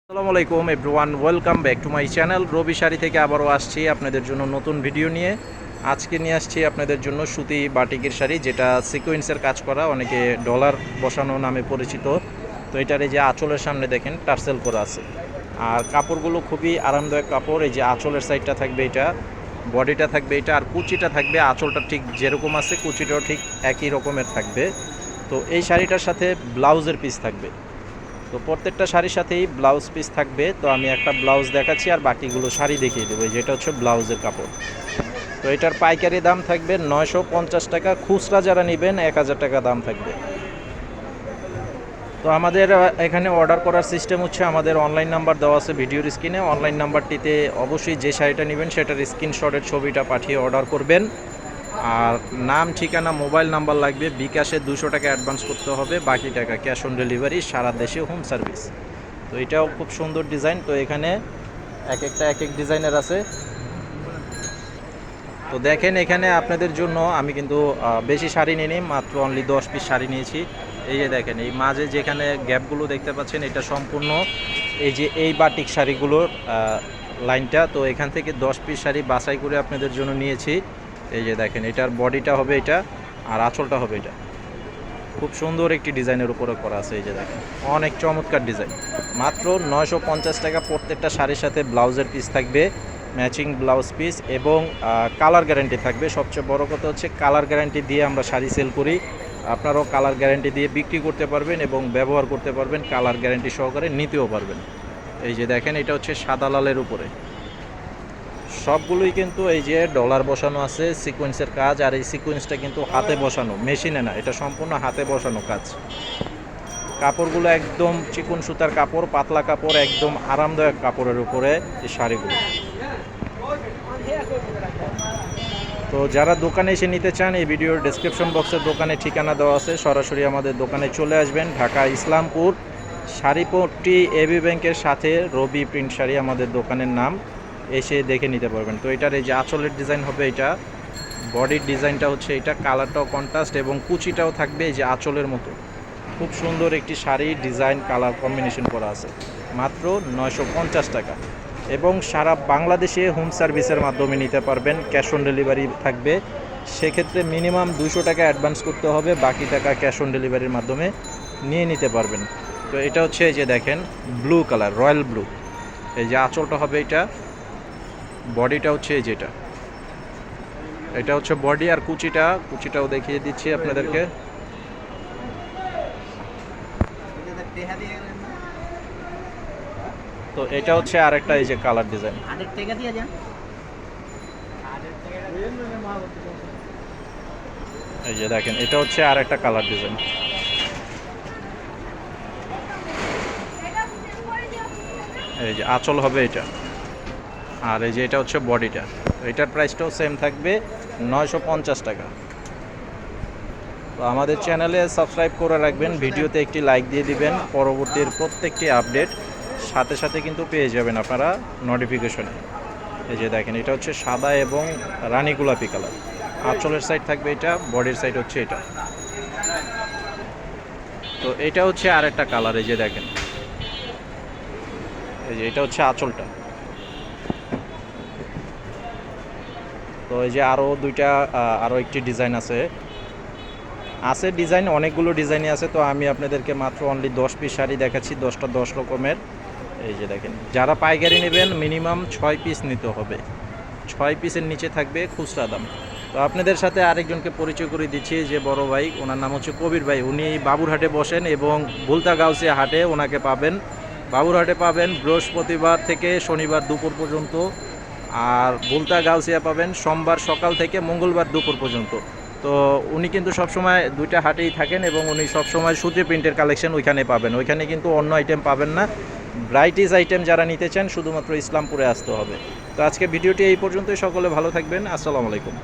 আসসালামু আলাইকুম everyone, welcome back to my channel. Robi Sari থেকে আবারও আসছি আপনাদের জন্য নতুন ভিডিও নিয়ে। আজকে নিয়ে আসছি আপনাদের জন্য সুতি বাটিকের শাড়ি, যেটা সিকোয়েন্সের কাজ করা, অনেকে ডলার বসানো নামে পরিচিত। তো এটার এই যে আঁচলের সামনে দেখেন টার্সেল করা আছে, আর কাপড়গুলো খুবই আরামদায়ক কাপড়। এই যে আঁচলের সাইডটা থাকবে এটা, বডিটা থাকবে এটা, আর কুচিটা থাকবে আঁচলটা ঠিক যেরকম আছে কুচিটাও ঠিক একই রকমের থাকবে। তো এই শাড়িটার সাথে ব্লাউজের পিস থাকবে। তো প্রত্যেকটা শাড়ির সাথেই ব্লাউজ পিস থাকবে। তো আমি একটা ব্লাউজ দেখাচ্ছি আর বাকিগুলো শাড়ি দেখিয়ে দেবো। যেটা হচ্ছে ব্লাউজের কাপড়। তো এটার পাইকারি দাম থাকবে 950 টাকা, খুচরা যারা নেবেন 1000 টাকা দাম থাকবে। তো আমাদের এখানে অর্ডার করার সিস্টেম হচ্ছে, আমাদের অনলাইন নাম্বার দেওয়া আছে ভিডিওর স্ক্রিনে। অনলাইন নাম্বারটিতে অবশ্যই যে শাড়িটা নেবেন সেটার স্ক্রিনশটের ছবিটা পাঠিয়ে অর্ডার করবেন। আর নাম, ঠিকানা, মোবাইল নাম্বার লাগবে। বিকাশে 200 টাকা অ্যাডভান্স করতে হবে, বাকি টাকা ক্যাশ অন ডেলিভারি, সারা দেশে হোম সার্ভিস। তো এটাও খুব সুন্দর ডিজাইন। তো এখানে এক এক ডিজাইনের আছে। তো দেখেন এখানে আপনাদের জন্য আমি কিন্তু বেশি শাড়ি নিইনি, মাত্র অনলি 10 পিস শাড়ি নিয়েছি। এই যে দেখেন এই মাঝে যেখানে গ্যাপগুলো দেখতে পাচ্ছেন, এটা সম্পূর্ণ এই যে এই বাটিক শাড়িগুলোর লাইনটা। তো এখান থেকে 10 পিস শাড়ি বাছাই করে আপনাদের জন্য নিয়েছি। এই যে দেখেন এটার বডিটা হবে এটা, আর আঁচলটা হবে এটা। খুব সুন্দর একটি ডিজাইনের উপরে করা আছে। এই যে দেখেন অনেক চমৎকার ডিজাইন। মাত্র 950 টাকা। প্রত্যেকটা শাড়ির সাথে ব্লাউজের পিস থাকবে, ম্যাচিং ব্লাউজ পিস, এবং কালার গ্যারান্টি থাকবে। সবচেয়ে বড় কথা হচ্ছে কালার গ্যারান্টি দিয়ে আমরা শাড়ি সেল করি। আপনারাও কালার গ্যারান্টি দিয়ে বিক্রি করতে পারবেন এবং ব্যবহার করতে পারবেন, কালার গ্যারান্টি সহকারে নিতেও পারবেন। এই যে দেখেন এটা হচ্ছে সাদা লালের উপরে। সবগুলোই কিন্তু এই যে ডলার বসানো আছে, সিকোয়েন্সের কাজ। আর এই সিকোয়েন্সটা কিন্তু হাতে বসানো, মেশিনে না, এটা সম্পূর্ণ হাতে বসানো কাজ। কাপড়গুলো একদম চিকন সুতার কাপড়, পাতলা কাপড়, একদম আরামদায়ক কাপড়ের উপরে এই শাড়িগুলো। তো যারা দোকানে এসে নিতে চান, এই ভিডিওর ডেসক্রিপশন বক্সের দোকানে ঠিকানা দেওয়া আছে, সরাসরি আমাদের দোকানে চলে আসবেন। ঢাকা ইসলামপুর শাড়িপট্টি এবি ব্যাংকের সাথে রবি প্রিন্ট শাড়ি আমাদের দোকানের নাম। এসে দেখে নিতে পারবেন। তো এটার এই যে আঁচলের ডিজাইন হবে এটা, বডির ডিজাইনটা হচ্ছে এটা, কালারটাও কন্ট্রাস্ট এবং কুচিটাও থাকবে এই যে আঁচলের মতো। খুব সুন্দর একটি শাড়ি, ডিজাইন কালার কম্বিনেশন করা আছে। মাত্র 950 টাকা, এবং সারা বাংলাদেশে হোম সার্ভিসের মাধ্যমে নিতে পারবেন, ক্যাশ অন ডেলিভারি থাকবে। সেক্ষেত্রে মিনিমাম 200 টাকা অ্যাডভান্স করতে হবে, বাকি টাকা ক্যাশ অন ডেলিভারির মাধ্যমে নিয়ে নিতে পারবেন। তো এটা হচ্ছে এই যে দেখেন ব্লু কালার, রয়্যাল ব্লু। এই যে আঁচলটা হবে এটা, বডিটা হচ্ছে এই যেটা, এটা হচ্ছে বডি। আর কুচিটাও দেখিয়ে দিচ্ছি আপনাদেরকে। তো এটা হচ্ছে আরেকটা এই যে কালার ডিজাইন। এই যে দেখেন এটা হচ্ছে আরেকটা কালার ডিজাইন। এই যে আঁচল হবে এটা, আর এই যে এটা হচ্ছে বডিটা। এটার প্রাইসটাও সেম থাকবে 950 টাকা। তো আমাদের চ্যানেলে সাবস্ক্রাইব করে রাখবেন, ভিডিওতে একটি লাইক দিয়ে দিবেন। পরবর্তীর প্রত্যেকটি আপডেট সাথে সাথে কিন্তু পেয়ে যাবেন আপনারা নোটিফিকেশনে। এই যে দেখেন এটা হচ্ছে সাদা এবং রানী গোলাপি কালার। আঁচলের সাইড থাকবে এটা, বডির সাইড হচ্ছে এটা। তো এটা হচ্ছে আরেকটা কালার। এই যে দেখেন এই যে এটা হচ্ছে আঁচলটা। তো এই যে আরও দুইটা, আরও একটি ডিজাইন আছে ডিজাইন অনেকগুলো ডিজাইনই আছে। তো আমি আপনাদেরকে মাত্র অনলি 10 পিস শাড়ি দেখাচ্ছি, 10টা 10 রকমের। এই যে দেখেন যারা পাইকারি নেবেন মিনিমাম 6 পিস নিতে হবে, 6 পিসের নিচে থাকবে খুচরা দাম। তো আপনাদের সাথে আরেকজনকে পরিচয় করে দিচ্ছি, যে বড় ভাই, ওনার নাম হচ্ছে কবির ভাই। উনি বাবুরহাটে বসেন এবং ভুলতা গাউসিয়া হাটে ওনাকে পাবেন। বাবুরহাটে পাবেন বৃহস্পতিবার থেকে শনিবার দুপুর পর্যন্ত, আর ভুলতা গাউসিয়া পাবেন সোমবার সকাল থেকে মঙ্গলবার দুপুর পর্যন্ত। তো উনি কিন্তু সবসময় দুইটা হাটেই থাকেন, এবং উনি সবসময় সুতি প্রিন্টের কালেকশন ওইখানে পাবেন। ওইখানে কিন্তু অন্য আইটেম পাবেন না। ব্রাইটিস আইটেম যারা নিতে চান শুধুমাত্র ইসলামপুরে আসতে হবে। তো আজকে ভিডিওটি এই পর্যন্তই। সকলে ভালো থাকবেন। আসসালামু আলাইকুম।